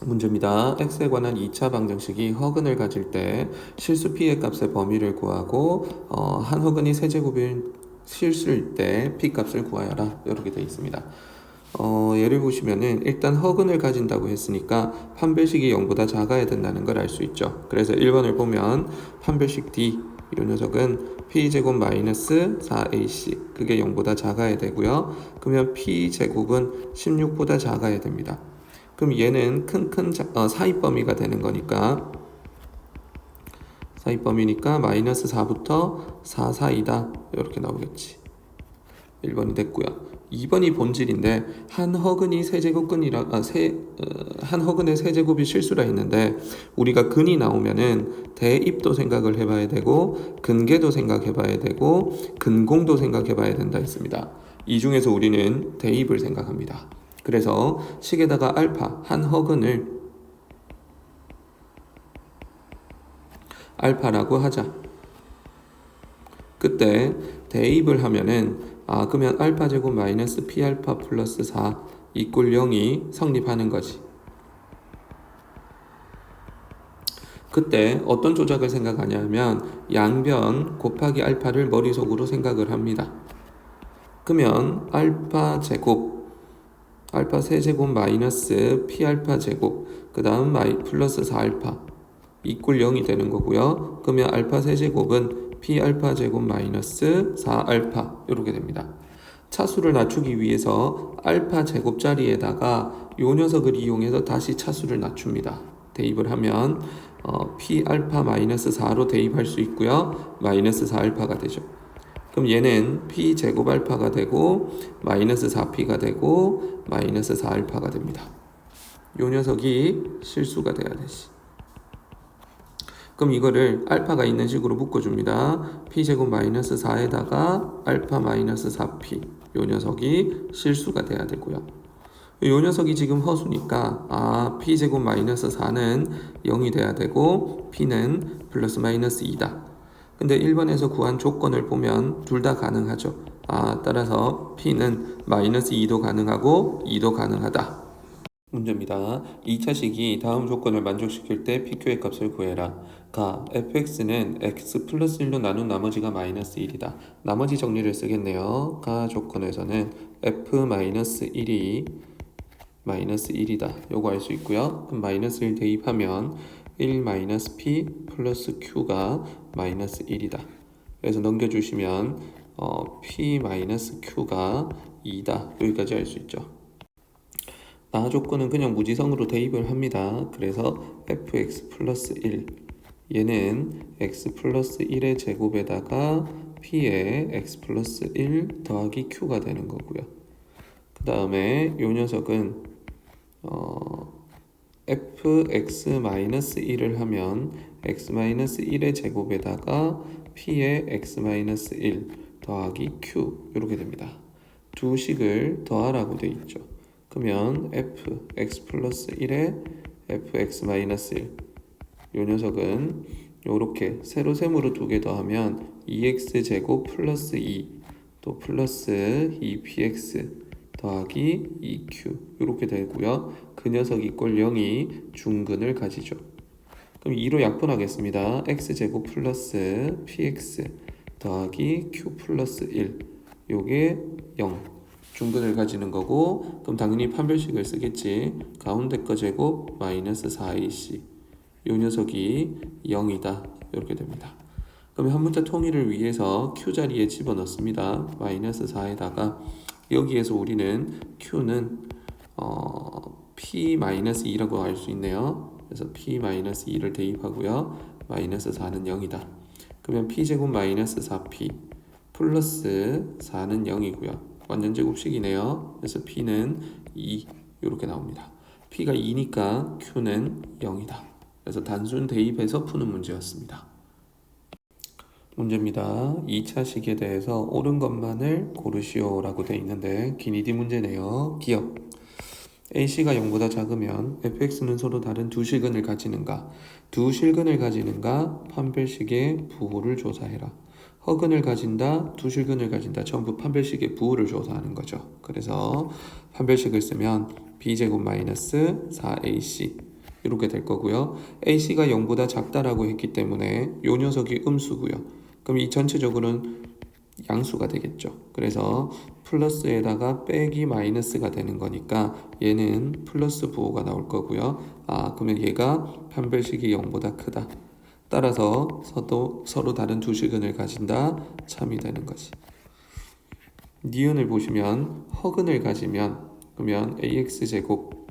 문제입니다. x에 관한 2차 방정식이 허근을 가질 때 실수 p의 값의 범위를 구하고 한 허근이 세제곱인 실수일 때 p 값을 구하여라. 이렇게 되어 있습니다. 예를 보시면은 일단 허근을 가진다고 했으니까 판별식이 0보다 작아야 된다는 걸 알 수 있죠. 그래서 1번을 보면 판별식 D 이 녀석은 p제곱 마이너스 4ac 그게 0보다 작아야 되고요. 그러면 p제곱은 16보다 작아야 됩니다. 그럼 얘는 사입 범위가 되는 거니까 사입 범위니까 마이너스 4부터 4 사이다 이렇게 나오겠지. 1번이 됐고요. 2번이 본질인데 한 허근의 세제곱이 실수라 했는데 우리가 근이 나오면은 대입도 생각을 해봐야 되고 근계도 생각해봐야 되고 근공도 생각해봐야 된다 했습니다. 이 중에서 우리는 대입을 생각합니다. 그래서 식에다가 알파 한 허근을 알파라고 하자. 그때 대입을 하면은 그러면 알파 제곱 마이너스 p 알파 플러스 4 이꼴 0이 성립하는 거지. 그때 어떤 조작을 생각하냐면 양변 곱하기 알파를 머릿속으로 생각을 합니다. 그러면 알파 세제곱 마이너스 p 알파 제곱 그 다음 플러스 4알파 이꼴 0이 되는 거고요. 그러면 알파 세제곱은 p 알파 제곱 마이너스 4알파 이렇게 됩니다. 차수를 낮추기 위해서 알파 제곱자리에다가 요 녀석을 이용해서 다시 차수를 낮춥니다. 대입을 하면 p 알파 마이너스 4로 대입할 수 있고요. 마이너스 4알파가 되죠. 그럼 얘는 p 제곱 알파가 되고 마이너스 4p가 되고 마이너스 4알파가 됩니다. 요 녀석이 실수가 돼야 되지. 그럼 이거를 알파가 있는 식으로 묶어줍니다. p제곱 마이너스 4에다가 알파 마이너스 4p 요 녀석이 실수가 돼야 되고요. 요 녀석이 지금 허수니까 p제곱 마이너스 4는 0이 돼야 되고 p는 플러스 마이너스 2다. 근데 1번에서 구한 조건을 보면 둘 다 가능하죠. 따라서 p는 마이너스 2도 가능하고 2도 가능하다. 문제입니다. 2차식이 다음 조건을 만족시킬 때 PQ의 값을 구해라. 가 fx는 x 플러스 1로 나눈 나머지가 마이너스 1이다. 나머지 정리를 쓰겠네요. 가 조건에서는 f 마이너스 1이 마이너스 1이다. 요거 알 수 있고요. 그럼 마이너스 1 대입하면 1 마이너스 p 플러스 q가 마이너스 1이다. 그래서 넘겨주시면 p 마이너스 q가 2다. 여기까지 알 수 있죠. 조건은 그냥 무지성으로 대입을 합니다. 그래서 fx 플러스 1 얘는 x 플러스 1의 제곱에다가 p의 x 플러스 1 더하기 q가 되는 거고요. 그 다음에 요 녀석은 fx 마이너스 1을 하면 x 마이너스 1의 제곱에다가 p의 x 마이너스 1 더하기 q 이렇게 됩니다. 두 식을 더하라고 되어 있죠. 그러면 fx 플러스 1에 fx 마이너스 1 요 녀석은 요렇게 세로 세모로 두 개 더하면 2x 제곱 플러스 2 또 플러스 2px 더하기 2q 이렇게 되고요. 그 녀석 이꼴 0이 중근을 가지죠. 그럼 2로 약분하겠습니다. x제곱 플러스 px 더하기 q 플러스 1 요게 0 중근을 가지는 거고 그럼 당연히 판별식을 쓰겠지. 가운데 거 제곱 마이너스 4ac 요 녀석이 0이다 이렇게 됩니다. 그럼 한 문자 통일을 위해서 q 자리에 집어넣습니다. 마이너스 4에다가 여기에서 우리는 q는 p 마이너스 2라고 알 수 있네요. 그래서 p 마이너스 2를 대입하고요. 마이너스 4는 0이다. 그러면 p제곱 마이너스 4p 플러스 4는 0이고요. 완전 제곱식이네요. 그래서 p는 2 이렇게 나옵니다. p가 2니까 q는 0이다. 그래서 단순 대입해서 푸는 문제였습니다. 문제입니다. 2차식에 대해서 옳은 것만을 고르시오 라고 되어 있는데 기니디 문제네요. 기억 AC가 0보다 작으면 fx는 서로 다른 두 실근을 가지는가 두 실근을 가지는가 판별식의 부호를 조사해라. 허근을 가진다, 두 실근을 가진다 전부 판별식의 부호를 조사하는 거죠. 그래서 판별식을 쓰면 b제곱 마이너스 4ac 이렇게 될 거고요. AC가 0보다 작다라고 했기 때문에 이 녀석이 음수고요. 그럼 이 전체적으로는 양수가 되겠죠. 그래서 플러스에다가 빼기 마이너스가 되는 거니까 얘는 플러스 부호가 나올 거고요. 그러면 얘가 판별식이 0보다 크다. 따라서 서로 다른 두 실근을 가진다. 참이 되는 거지. 니은을 보시면 허근을 가지면 그러면 ax제곱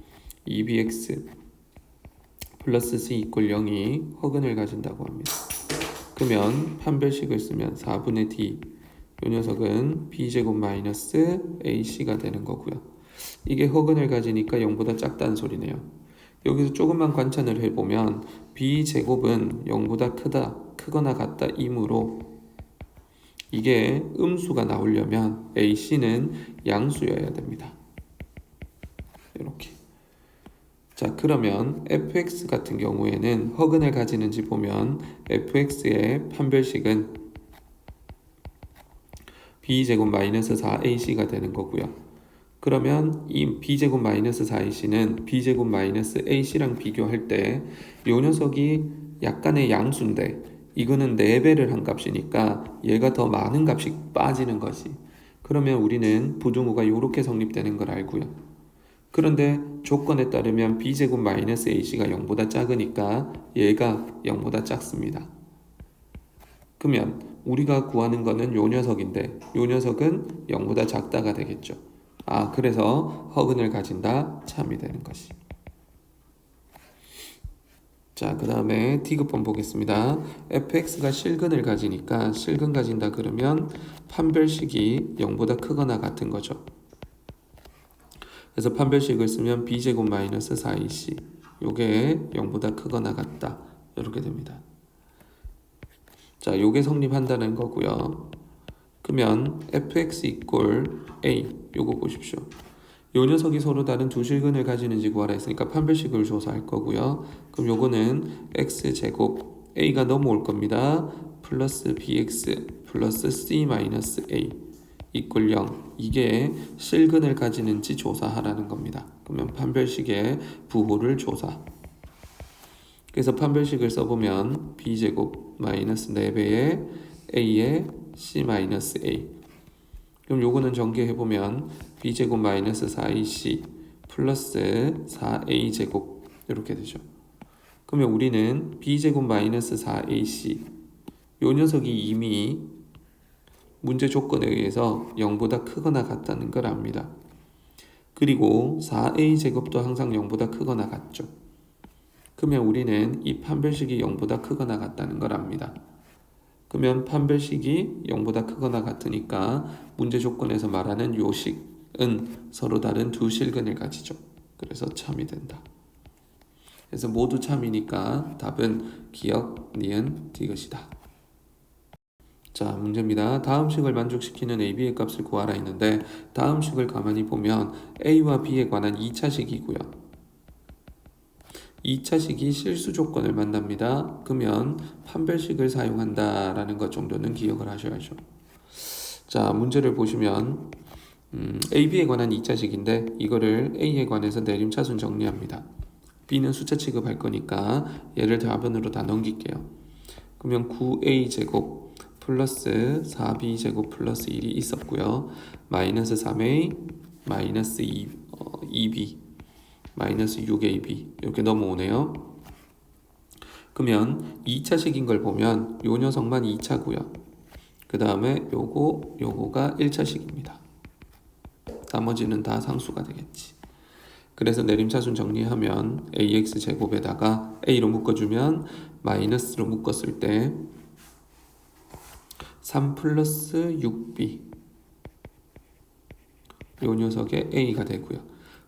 2bx 플러스 c 이퀄 0이 허근을 가진다고 합니다. 그러면 판별식을 쓰면 4분의 d 이 녀석은 b제곱 마이너스 ac가 되는 거고요. 이게 허근을 가지니까 0보다 작다는 소리네요. 여기서 조금만 관찰을 해보면 b제곱은 0보다 크거나 같다 이므로 이게 음수가 나오려면 ac는 양수여야 됩니다. 이렇게. 자, 그러면 fx 같은 경우에는 허근을 가지는지 보면 fx의 판별식은 b제곱 마이너스 4ac가 되는 거고요. 그러면 이 b제곱 마이너스 4ac는 b제곱 마이너스 ac랑 비교할 때 이 녀석이 약간의 양수인데 이거는 4배를 한 값이니까 얘가 더 많은 값이 빠지는 것이. 그러면 우리는 부등호가 이렇게 성립되는 걸 알고요. 그런데 조건에 따르면 b제곱 마이너스 ac가 0보다 작으니까 얘가 0보다 작습니다. 그러면 우리가 구하는 거는 요 녀석인데 요 녀석은 0보다 작다가 되겠죠. 그래서 허근을 가진다 참이 되는 것이. 자, 그 다음에 D급번 보겠습니다. fx가 실근을 가지니까 실근 가진다 그러면 판별식이 0보다 크거나 같은 거죠. 그래서 판별식을 쓰면 b제곱 마이너스 4ac 요게 0보다 크거나 같다 이렇게 됩니다. 자, 요게 성립한다는 거고요. 그러면 fx 이퀄 a 요거 보십시오. 요 녀석이 서로 다른 두 실근을 가지는지 구하라 했으니까 판별식을 조사할 거고요. 그럼 요거는 x제곱 a가 넘어올 겁니다. 플러스 bx 플러스 c 마이너스 a 이퀄 0 이게 실근을 가지는지 조사하라는 겁니다. 그러면 판별식의 부호를 조사. 그래서 판별식을 써보면 b제곱 마이너스 4배의 a의 c 마이너스 a 그럼 요거는 전개해보면 b제곱 마이너스 4ac 플러스 4a제곱 이렇게 되죠. 그러면 우리는 b제곱 마이너스 4ac 요 녀석이 이미 문제 조건에 의해서 0보다 크거나 같다는 걸 압니다. 그리고 4a제곱도 항상 0보다 크거나 같죠. 그러면 우리는 이 판별식이 0보다 크거나 같다는 걸 압니다. 그러면 판별식이 0보다 크거나 같으니까 문제 조건에서 말하는 요 식은 서로 다른 두 실근을 가지죠. 그래서 참이 된다. 그래서 모두 참이니까 답은 기억, 니은, 디귿이다. 자, 문제입니다. 다음 식을 만족시키는 a, b의 값을 구하라 했는데 다음 식을 가만히 보면 a와 b에 관한 2차식이고요. 2차식이 실수 조건을 만납니다. 그러면 판별식을 사용한다라는 것 정도는 기억을 하셔야죠. 자, 문제를 보시면 a, b에 관한 2차식인데 이거를 a에 관해서 내림차순 정리합니다. b는 숫자 취급할 거니까 얘를 답변으로 다 넘길게요. 그러면 9a제곱 플러스 4b제곱 플러스 1이 있었고요. 마이너스 3a 마이너스 2b 마이너스 6ab 이렇게 넘어오네요. 그러면 2차식인 걸 보면 요 녀석만 2차고요. 그 다음에 요거가 1차식입니다. 나머지는 다 상수가 되겠지. 그래서 내림차순 정리하면 ax 제곱에다가 a로 묶어주면 마이너스로 묶었을 때 3 플러스 6b 요 녀석의 a가 되고요.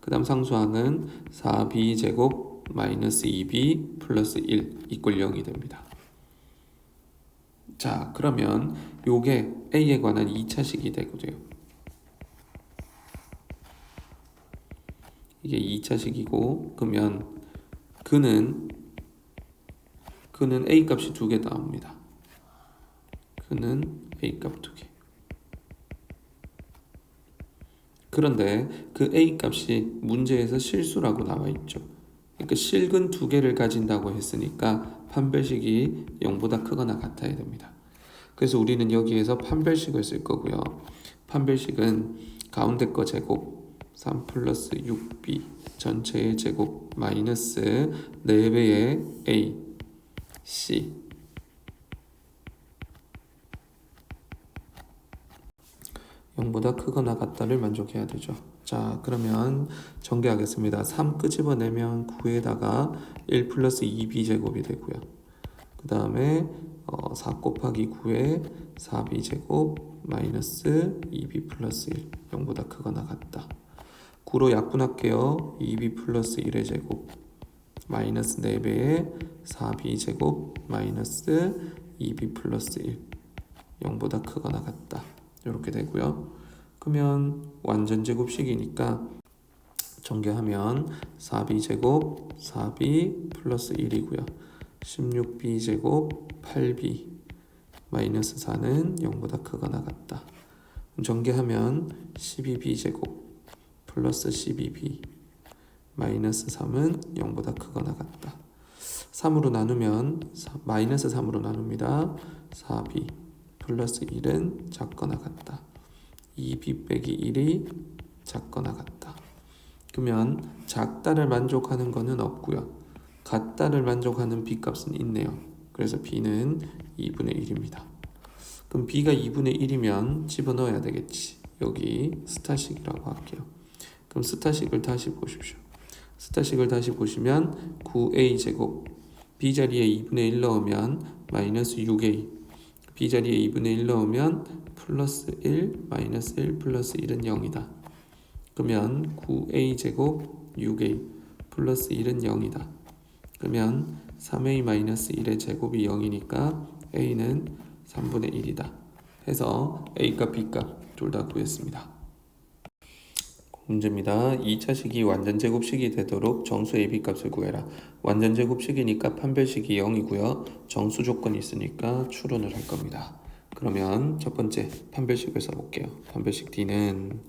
그 다음 상수항은 4b 제곱 마이너스 2b 플러스 1 이퀄 0이 됩니다. 자, 그러면 요게 a에 관한 2차식이 되고요. 이게 2차식이고 그러면 그는 a 값이 2개 나옵니다. 그는 a 값 2개. 그런데 그 a 값이 문제에서 실수라고 나와 있죠. 그러니까 실근 두 개를 가진다고 했으니까 판별식이 0보다 크거나 같아야 됩니다. 그래서 우리는 여기에서 판별식을 쓸 거고요. 판별식은 가운데 거 제곱 3 플러스 6b 전체의 제곱 마이너스 4배의 a, c 0보다 크거나 같다를 만족해야 되죠. 자, 그러면 전개하겠습니다. 3 끄집어내면 9에다가 1 플러스 2b 제곱이 되고요. 그 다음에 4 곱하기 9에 4b 제곱 마이너스 2b 플러스 1 0보다 크거나 같다. 9로 약분할게요. 2b 플러스 1의 제곱 마이너스 4배의 4b 제곱 마이너스 2b 플러스 1 0보다 크거나 같다. 이렇게 되고요. 그러면 완전 제곱식이니까 전개하면 4b 제곱 4b 플러스 1이고요. 16b 제곱 8b 마이너스 4는 0보다 크거나 같다. 전개하면 12b 제곱 플러스 12b 마이너스 3은 0보다 크거나 같다. 3으로 나누면 마이너스 3으로 나눕니다. 4b 플러스 1은 작거나 같다. 2b 빼기 1이 작거나 같다. 그러면 작다를 만족하는 것은 없고요. 같다를 만족하는 b값은 있네요. 그래서 b는 2분의 1입니다. 그럼 b가 2분의 1이면 집어넣어야 되겠지. 여기 스타식이라고 할게요. 그럼 스타식을 다시 보십시오. 스타식을 다시 보시면 9a 제곱 b 자리에 2분의 1 넣으면 마이너스 6a b 자리에 2분의 1 넣으면 플러스 1 마이너스 1 플러스 1은 0이다. 그러면 9a 제곱 6a 플러스 1은 0이다. 그러면 3a 마이너스 1의 제곱이 0이니까 a는 3분의 1이다. 해서 a값 b값 둘 다 구했습니다. 문제입니다. 2차식이 완전 제곱식이 되도록 정수 AB 값을 구해라. 완전 제곱식이니까 판별식이 0이고요. 정수 조건이 있으니까 추론을 할 겁니다. 그러면 첫 번째 판별식을 써볼게요. 판별식 D는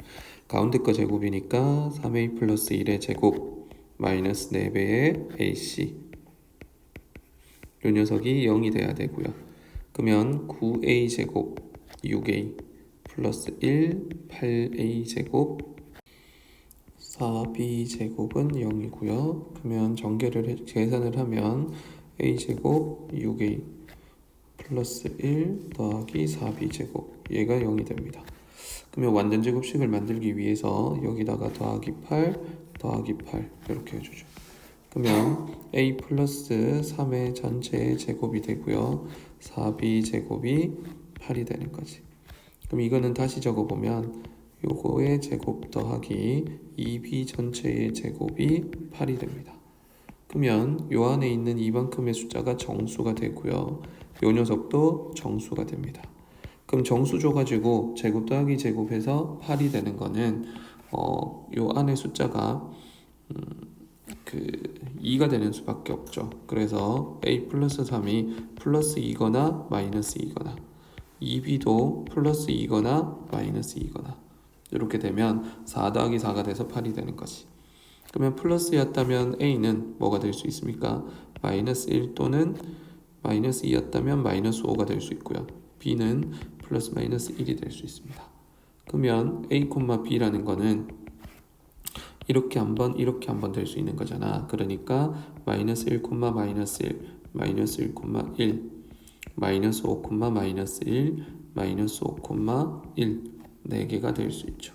가운데 거 제곱이니까 3A 플러스 1의 제곱 마이너스 4배의 AC 이 녀석이 0이 돼야 되고요. 그러면 9A 제곱 6A 플러스 1 8A 제곱 4b 제곱은 0이고요. 그러면 계산을 하면 a 제곱 6a 플러스 1 더하기 4b 제곱 얘가 0이 됩니다. 그러면 완전 제곱식을 만들기 위해서 여기다가 더하기 8 더하기 8 이렇게 해주죠. 그러면 a 플러스 3의 전체의 제곱이 되고요. 4b 제곱이 8이 되는 거지. 그럼 이거는 다시 적어보면 요거의 제곱 더하기 2b 전체의 제곱이 8이 됩니다. 그러면 요 안에 있는 이만큼의 숫자가 정수가 되고요. 요 녀석도 정수가 됩니다. 그럼 정수 줘가지고 제곱 더하기 제곱해서 8이 되는 거는 요 안에 숫자가 2가 되는 수밖에 없죠. 그래서 a 플러스 3이 플러스 2거나 마이너스 2거나 2b도 플러스 2거나 마이너스 2거나 이렇게 되면 4 더하기 4가 돼서 8이 되는 거지. 그러면 플러스였다면 a는 뭐가 될 수 있습니까? 마이너스 1 또는 마이너스 2였다면 마이너스 5가 될 수 있고요. b는 플러스 마이너스 1이 될 수 있습니다. 그러면 a, b라는 거는 이렇게 한번 될 수 있는 거잖아. 그러니까 마이너스 1, 마이너스 1, 마이너스 1, 1, 마이너스 5, 마이너스 1, 마이너스 5, 1 4개가 될 수 있죠.